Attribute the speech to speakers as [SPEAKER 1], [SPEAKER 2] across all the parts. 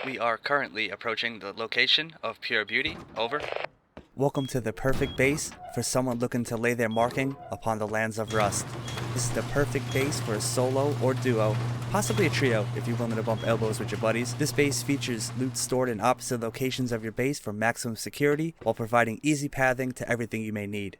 [SPEAKER 1] We are currently approaching the location of Pure Beauty. Over.
[SPEAKER 2] Welcome to the perfect base for someone looking to lay their marking upon the lands of Rust. This is the perfect base for a solo or duo, possibly a trio if you're willing to bump elbows with your buddies. This base features loot stored in opposite locations of your base for maximum security while providing easy pathing to everything you may need.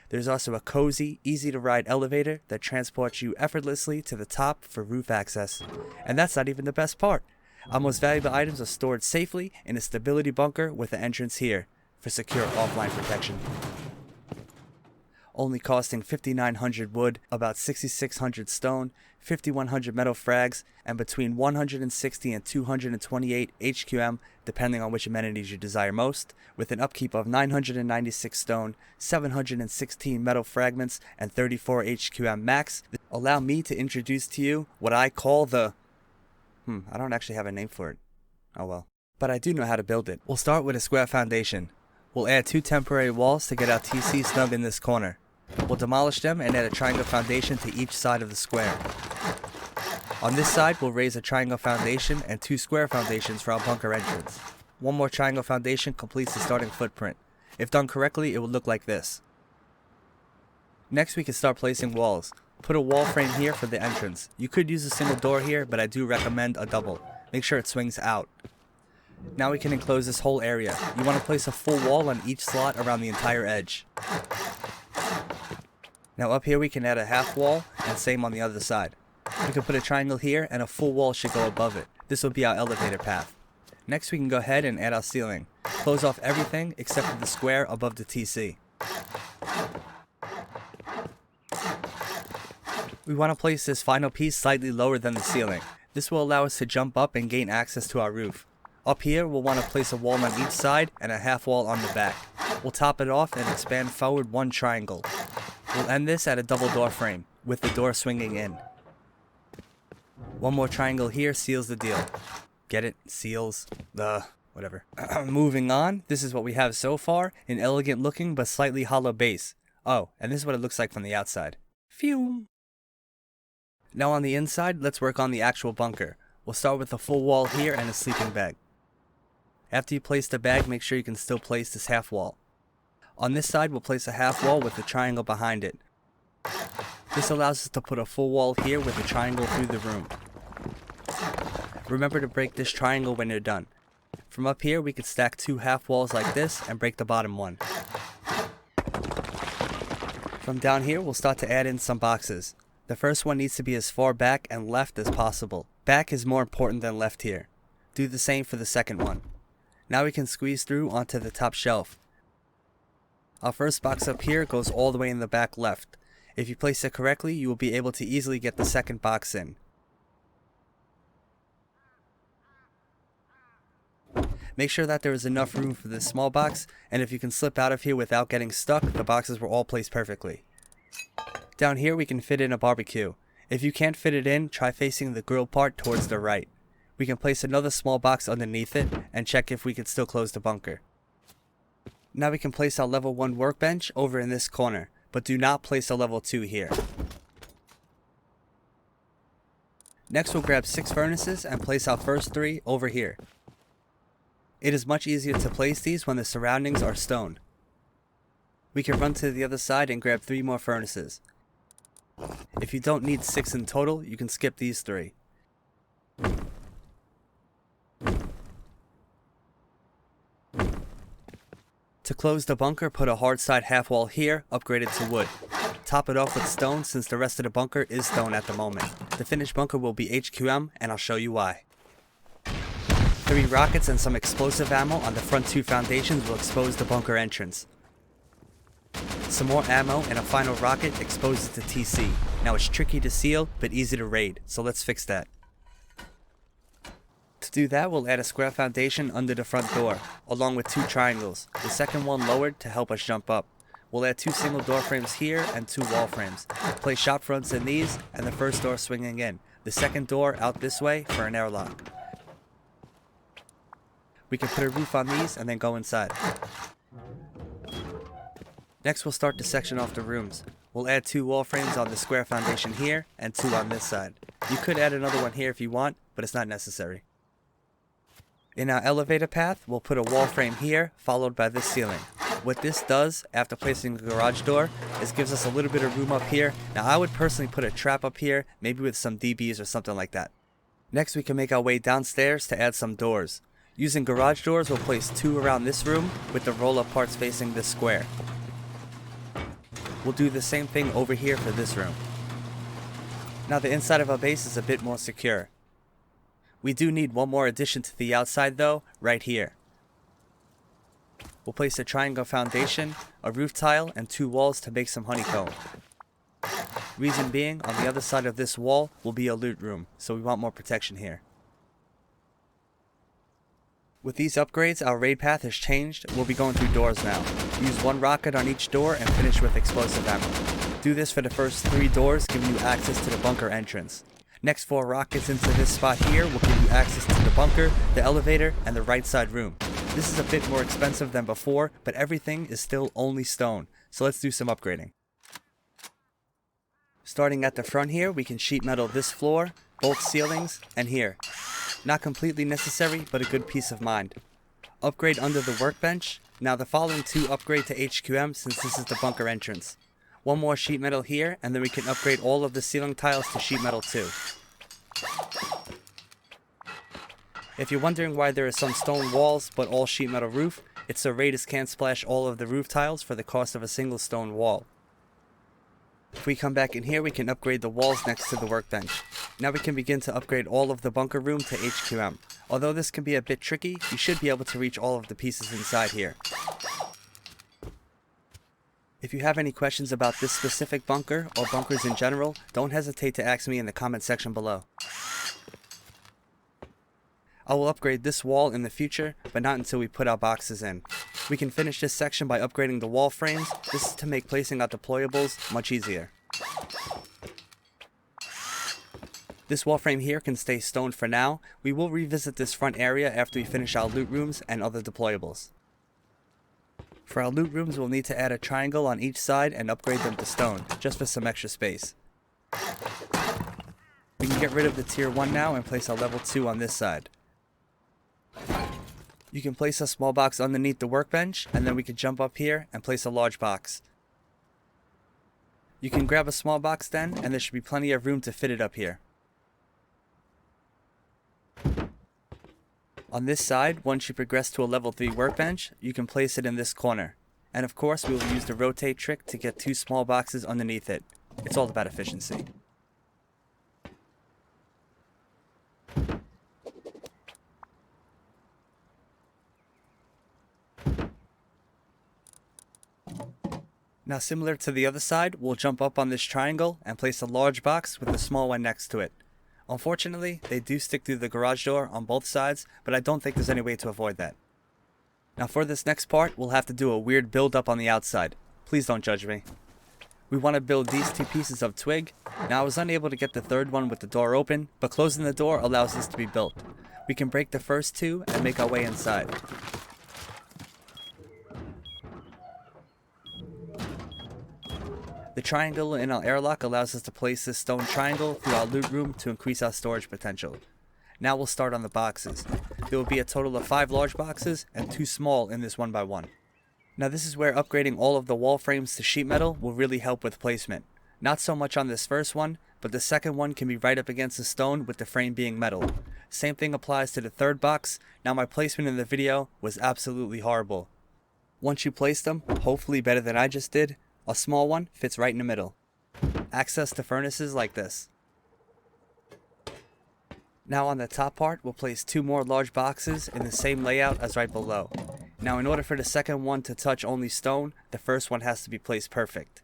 [SPEAKER 2] There's also a cozy, easy to ride elevator that transports you effortlessly to the top for roof access. And that's not even the best part. Our most valuable items are stored safely in a stability bunker with an entrance here for secure offline protection. Only costing 5,900 wood, about 6,600 stone, 5,100 metal frags, and between 160 and 228 HQM depending on which amenities you desire most, with an upkeep of 996 stone, 716 metal fragments, and 34 HQM max. Allow me to introduce to you what I call the... I don't actually have a name for it. Oh well. But I do know how to build it. We'll start with a square foundation. We'll add 2 temporary walls to get our TC snug in this corner. We'll demolish them and add a triangle foundation to each side of the square. On this side, we'll raise a triangle foundation and 2 square foundations for our bunker entrance. One more triangle foundation completes the starting footprint. If done correctly, it will look like this. Next, we can start placing walls. Put a wall frame here for the entrance. You could use a single door here, but I do recommend a double. Make sure it swings out. Now we can enclose this whole area. You want to place a full wall on each slot around the entire edge. Now up here we can add a half wall, and same on the other side. We can put a triangle here and a full wall should go above it. This will be our elevator path. Next we can go ahead and add our ceiling. Close off everything except for the square above the TC. We want to place this final piece slightly lower than the ceiling. This will allow us to jump up and gain access to our roof. Up here, we'll want to place a wall on each side and a half wall on the back. We'll top it off and expand forward 1 triangle. We'll end this at a double door frame, with the door swinging in. 1 more triangle here seals the deal. Get it? Seals? Whatever. Moving on, this is what we have so far, an elegant looking but slightly hollow base. Oh, and this is what it looks like from the outside. Phew! Now on the inside, let's work on the actual bunker. We'll start with a full wall here and a sleeping bag. After you place the bag, make sure you can still place this half wall. On this side, we'll place a half wall with a triangle behind it. This allows us to put a full wall here with a triangle through the room. Remember to break this triangle when you're done. From up here, we could stack 2 half walls like this and break the bottom one. From down here, we'll start to add in some boxes. The first one needs to be as far back and left as possible. Back is more important than left here. Do the same for the second one. Now we can squeeze through onto the top shelf. Our first box up here goes all the way in the back left. If you place it correctly, you will be able to easily get the second box in. Make sure that there is enough room for this small box, and if you can slip out of here without getting stuck, the boxes will all place perfectly. Down here we can fit in a barbecue. If you can't fit it in, try facing the grill part towards the right. We can place another small box underneath it and check if we can still close the bunker. Now we can place our level 1 workbench over in this corner, but do not place a level 2 here. Next we'll grab 6 furnaces and place our first 3 over here. It is much easier to place these when the surroundings are stone. We can run to the other side and grab 3 more furnaces. If you don't need 6 in total, you can skip these 3. To close the bunker, put a hard side half wall here, upgraded to wood. Top it off with stone since the rest of the bunker is stone at the moment. The finished bunker will be HQM, and I'll show you why. 3 rockets and some explosive ammo on the front 2 foundations will expose the bunker entrance. Some more ammo and a final rocket exposes the TC. Now it's tricky to seal, but easy to raid, so let's fix that. To do that, we'll add a square foundation under the front door, along with 2 triangles, the second one lowered to help us jump up. We'll add 2 single door frames here and 2 wall frames. Place shop fronts in these, and the first door swinging in. The second door out this way for an airlock. We can put a roof on these and then go inside. Next we'll start to section off the rooms. We'll add 2 wall frames on the square foundation here and 2 on this side. You could add another one here if you want, but it's not necessary. In our elevator path, we'll put a wall frame here, followed by this ceiling. What this does, after placing the garage door, is gives us a little bit of room up here. Now I would personally put a trap up here, maybe with some DBs or something like that. Next we can make our way downstairs to add some doors. Using garage doors, we'll place 2 around this room, with the roll-up parts facing this square. We'll do the same thing over here for this room. Now the inside of our base is a bit more secure. We do need one more addition to the outside though, right here. We'll place a triangle foundation, a roof tile, and 2 walls to make some honeycomb. Reason being, on the other side of this wall will be a loot room, so we want more protection here. With these upgrades, our raid path has changed. We'll be going through doors now. Use 1 rocket on each door and finish with explosive ammo. Do this for the first 3 doors, giving you access to the bunker entrance. Next 4 rockets into this spot here will give you access to the bunker, the elevator, and the right side room. This is a bit more expensive than before, but everything is still only stone, so let's do some upgrading. Starting at the front here, we can sheet metal this floor, both ceilings, and here. Not completely necessary, but a good peace of mind. Upgrade under the workbench. Now the following 2 upgrade to HQM since this is the bunker entrance. 1 more sheet metal here, and then we can upgrade all of the ceiling tiles to sheet metal too. If you're wondering why there are some stone walls but all sheet metal roof, it's so raiders can't splash all of the roof tiles for the cost of a single stone wall. If we come back in here, we can upgrade the walls next to the workbench. Now we can begin to upgrade all of the bunker room to HQM. Although this can be a bit tricky, you should be able to reach all of the pieces inside here. If you have any questions about this specific bunker or bunkers in general, don't hesitate to ask me in the comment section below. I will upgrade this wall in the future, but not until we put our boxes in. We can finish this section by upgrading the wall frames. This is to make placing our deployables much easier. This wall frame here can stay stone for now. We will revisit this front area after we finish our loot rooms and other deployables. For our loot rooms, we'll need to add a triangle on each side and upgrade them to stone, just for some extra space. We can get rid of the tier 1 now and place a level 2 on this side. You can place a small box underneath the workbench, and then we can jump up here and place a large box. You can grab a small box then, and there should be plenty of room to fit it up here. On this side, once you progress to a level 3 workbench, you can place it in this corner. And of course, we will use the rotate trick to get 2 small boxes underneath it. It's all about efficiency. Now similar to the other side, we'll jump up on this triangle and place a large box with a small one next to it. Unfortunately, they do stick through the garage door on both sides, but I don't think there's any way to avoid that. Now for this next part, we'll have to do a weird build up on the outside. Please don't judge me. We want to build these 2 pieces of twig. Now I was unable to get the 3rd one with the door open, but closing the door allows this to be built. We can break the first 2 and make our way inside. The triangle in our airlock allows us to place this stone triangle through our loot room to increase our storage potential. Now we'll start on the boxes. There will be a total of 5 large boxes and 2 small in this 1x1. Now this is where upgrading all of the wall frames to sheet metal will really help with placement. Not so much on this first one, but the second one can be right up against the stone with the frame being metal. Same thing applies to the 3rd box. Now my placement in the video was absolutely horrible. Once you place them, hopefully better than I just did, a small one fits right in the middle. Access to furnaces like this. Now on the top part, we'll place 2 more large boxes in the same layout as right below. Now in order for the second one to touch only stone, the first one has to be placed perfect.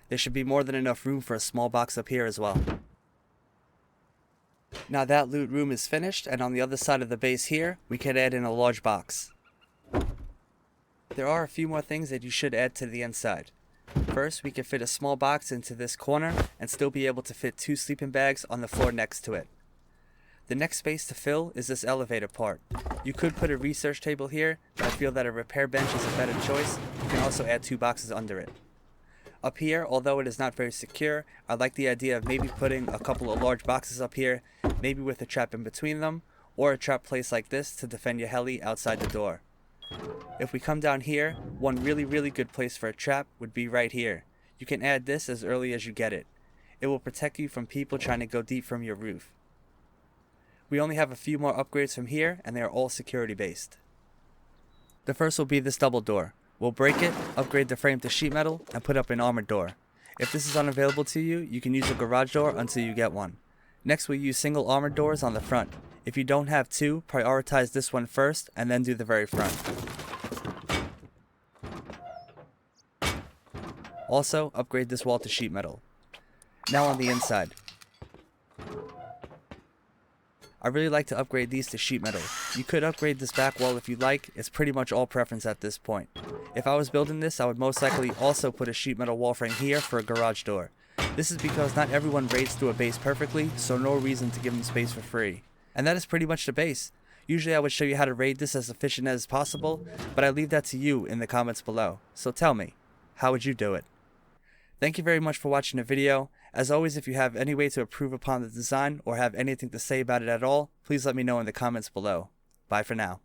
[SPEAKER 2] There should be more than enough room for a small box up here as well. Now that loot room is finished, and on the other side of the base here, we can add in a large box. There are a few more things that you should add to the inside. First, we can fit a small box into this corner and still be able to fit 2 sleeping bags on the floor next to it. The next space to fill is this elevator part. You could put a research table here, but I feel that a repair bench is a better choice. You can also add 2 boxes under it. Up here, although it is not very secure, I like the idea of maybe putting a couple of large boxes up here, maybe with a trap in between them, or a trap placed like this to defend your heli outside the door. If we come down here, one really good place for a trap would be right here. You can add this as early as you get it. It will protect you from people trying to go deep from your roof. We only have a few more upgrades from here, and they are all security based. The first will be this double door. We'll break it, upgrade the frame to sheet metal, and put up an armored door. If this is unavailable to you, you can use a garage door until you get one. Next, we'll use single armored doors on the front. If you don't have two, prioritize this one first, and then do the very front. Also, upgrade this wall to sheet metal. Now on the inside. I really like to upgrade these to sheet metal. You could upgrade this back wall if you like, it's pretty much all preference at this point. If I was building this, I would most likely also put a sheet metal wall frame here for a garage door. This is because not everyone raids through a base perfectly, so no reason to give them space for free. And that is pretty much the base. Usually I would show you how to raid this as efficient as possible, but I leave that to you in the comments below. So tell me, how would you do it? Thank you very much for watching the video. As always, if you have any way to improve upon the design or have anything to say about it at all, please let me know in the comments below. Bye for now.